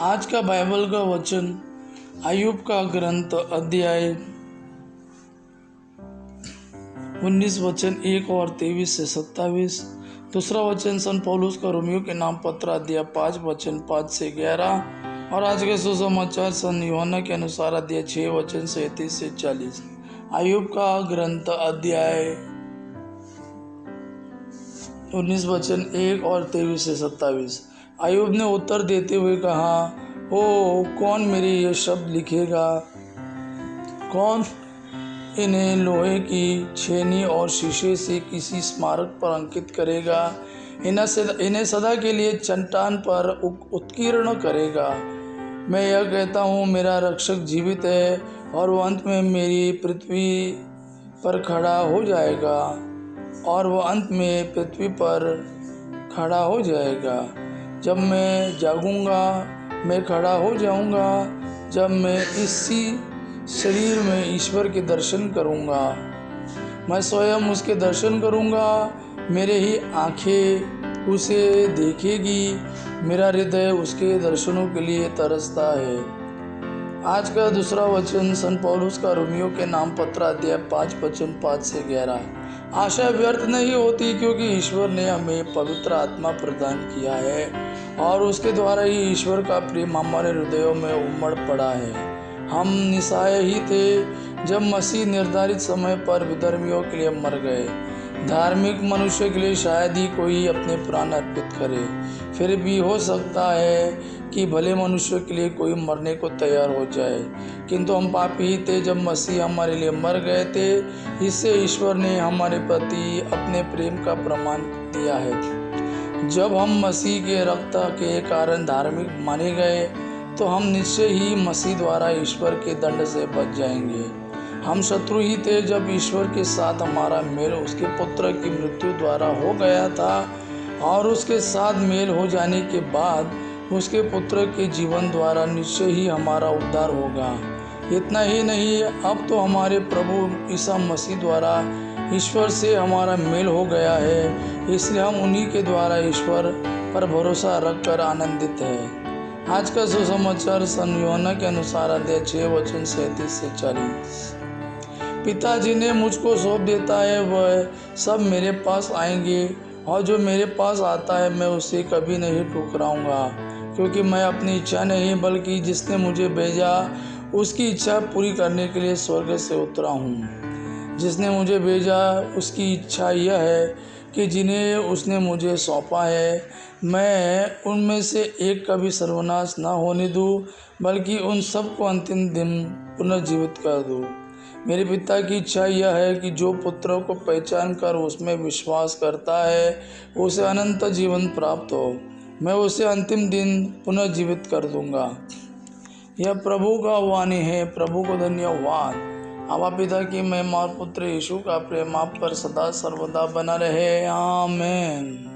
आज का बाइबल का वचन अय्यूब का ग्रंथ अध्याय 19 वचन 1 और 23 से 27। दूसरा वचन संत पौलुस का रोमियो के नाम पत्र अध्याय 5 वचन 5 से 11। और आज के सुसमाचार संत यूहन्ना के अनुसार अध्याय 6 वचन 37 से 40। अय्यूब का ग्रंथ अध्याय 19 वचन 1 और 23 से 27। अय्यूब ने उत्तर देते हुए कहा, ओ कौन मेरे ये शब्द लिखेगा? कौन इन्हें लोहे की छेनी और शीशे से किसी स्मारक पर अंकित करेगा? इन्हें सदा के लिए चट्टान पर उत्कीर्ण करेगा। मैं यह कहता हूँ, मेरा रक्षक जीवित है और वह अंत में मेरी पृथ्वी पर खड़ा हो जाएगा जब मैं जागूंगा, मैं खड़ा हो जाऊंगा। जब मैं इसी शरीर में ईश्वर के दर्शन करूंगा, मैं स्वयं उसके दर्शन करूंगा। मेरे ही आंखें उसे देखेगी, मेरा हृदय उसके दर्शनों के लिए तरसता है। आज का दूसरा वचन संत पौलुस का रोमियो के नाम पत्र अध्याय 5 वचन 5 से 11। आशा व्यर्थ नहीं होती, क्योंकि ईश्वर ने हमें पवित्र आत्मा प्रदान किया है और उसके द्वारा ही ईश्वर का प्रेम हमारे हृदयों में उमड़ पड़ा है। हम निस्सहाय ही थे जब मसीह निर्धारित समय पर विधर्मियों के लिए मर गए। धार्मिक मनुष्य के लिए शायद ही कोई अपने प्राण अर्पित करे। फिर भी हो सकता है कि भले मनुष्य के लिए कोई मरने को तैयार हो जाए, किंतु हम पापी ही थे जब मसीह हमारे लिए मर गए थे। इससे ईश्वर ने हमारे प्रति अपने प्रेम का प्रमाण दिया है। जब हम मसीह के रक्त के कारण धार्मिक माने गए, तो हम निश्चय ही मसीह द्वारा ईश्वर के दंड से बच जाएंगे। हम शत्रु ही थे जब ईश्वर के साथ हमारा मेल उसके पुत्र की मृत्यु द्वारा हो गया था, और उसके साथ मेल हो जाने के बाद उसके पुत्र के जीवन द्वारा निश्चय ही हमारा उद्धार होगा। इतना ही नहीं, अब तो हमारे प्रभु ईसा मसीह द्वारा ईश्वर से हमारा मेल हो गया है। इसलिए हम उन्हीं के द्वारा ईश्वर पर भरोसा रखकर आनंदित हैं। आज का सुसमाचार संत यूहन्ना के अनुसार अध्याय 6 वचन 37 से 40। पिता जिन्हें मुझको सौंप देता है वह सब मेरे पास आएंगे, और जो मेरे पास आता है मैं उसे कभी नहीं ठुकराऊंगा, क्योंकि मैं अपनी इच्छा नहीं बल्कि जिसने मुझे भेजा उसकी इच्छा पूरी करने के लिए स्वर्ग से उतरा हूँ। जिसने मुझे भेजा उसकी इच्छा यह है कि जिन्हें उसने मुझे सौंपा है, मैं उनमें से एक का भी सर्वनाश न होने दूँ, बल्कि उन सबको अंतिम दिन पुनर्जीवित कर दूँ। मेरे पिता की इच्छा यह है कि जो पुत्र को पहचान कर उसमें विश्वास करता है उसे अनंत जीवन प्राप्त हो। मैं उसे अंतिम दिन पुनर्जीवित कर दूंगा। यह प्रभु का वाणी है। प्रभु को धन्यवाद। आवा पिता की महिमा और पुत्र यीशु का प्रेम आप पर सदा सर्वदा बना रहे। आमीन।